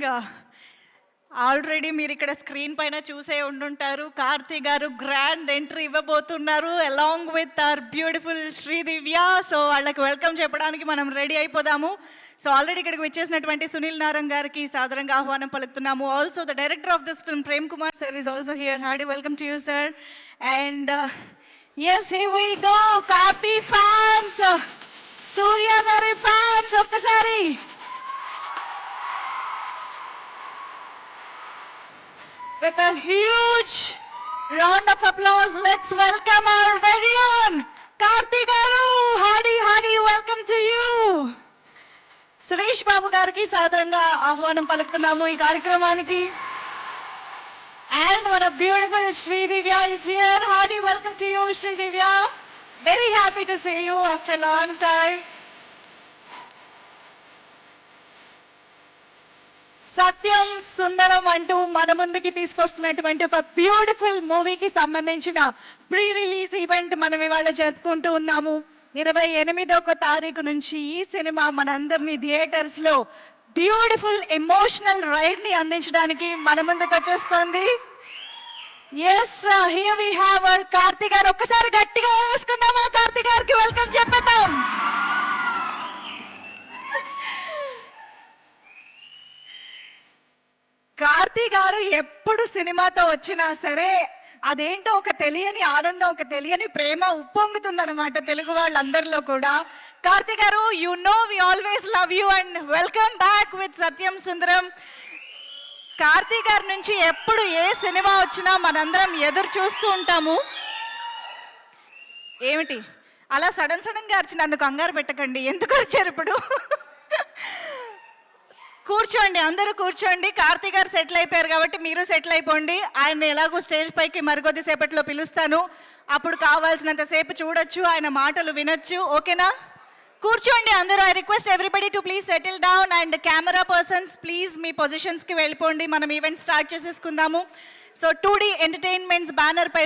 Thing already మీరు ఇక్కడ screen పైన చూసే ఉండుంటారు. కార్తీ గారు గ్రాండ్ ఎంట్రీ ఇవ్వబోతున్నారు along with our beautiful Sridivya. So వాళ్ళకి వెల్కమ్ చెప్పడానికి మనం రెడీ అయిపోదాము. సో ఆల్రెడీ ఇక్కడికి వచ్చేసినటువంటి సునీల్ నారంగ్ గారికి సాదరంగా ఆహ్వానం పలుకుతున్నాము. Also the director of this film Prem Kumar sir is also here. Hearty welcome to you sir. And yes here we go. Karthi fans, Suriya గారి ఫ్యాన్స్ ఒక్కసారి with a huge round of applause, let's welcome our very own Karthi garu. Hardy welcome to you. Suresh Babu gariki sadaranga ahvanam paluktunnamu ee karyakramaniki. And what a beautiful Sridivya is here. Hardy welcome to you Sridivya. Very happy to see you after a long time. సత్యం సుందరం అంటూ మన ముందుకి తీసుకొస్తున్నటువంటి ఒక beautiful మూవీకి సంబంధించిన pre release event మనం ఇవాళ జరుపుకుంటూ ఉన్నాము. 28వ తారీఖు నుంచి ఈ సినిమా మనందరినీ థియేటర్స్ లో బ్యూటిఫుల్ ఎమోషనల్ రైడ్ ని అందించడానికి మన ముందుకు వచ్చేస్తుంది. Yes here we have our Karthi గారు. ఒక్కసారి గట్టిగా వేసుకుందామా? కార్తీ గారికి వెల్కమ్ చెప్పేద్దాం. కార్తీ గారు ఎప్పుడు సినిమాతో వచ్చినా సరే అదేంటో ఒక తెలియని ఆనందం, ఒక తెలియని ప్రేమ ఉప్పొంగుతుందన్నమాట తెలుగు వాళ్ళందరిలో కూడా. Karthi garu, you know we always love you and welcome back with Sathyam Sundaram. Karthi గారి నుంచి ఎప్పుడు ఏ సినిమా వచ్చినా మనందరం ఎదురు చూస్తూ ఉంటాము. ఏమిటి అలా సడన్ గా అరిచి నన్ను కంగారు పెట్టకండి. ఎందుకు వచ్చారు ఇప్పుడు? కూర్చోండి, అందరూ కూర్చోండి. కార్తీ గారు సెటిల్ అయిపోయారు కాబట్టి మీరు సెటిల్ అయిపోండి. ఆయన ఎలాగో స్టేజ్ పైకి మరికొద్ది సేపట్లో పిలుస్తాను. అప్పుడు కావాల్సినంత సేపు చూడొచ్చు, ఆయన మాటలు వినొచ్చు. ఓకేనా? కూర్చోండి అందరూ. I request everybody to please settle down. And camera persons please మీ పొజిషన్స్కి వెళ్ళిపోండి. మనం ఈవెంట్ స్టార్ట్ చేసేసుకుందాము. సో 2D ఎంటర్టైన్మెంట్స్ బ్యానర్ పై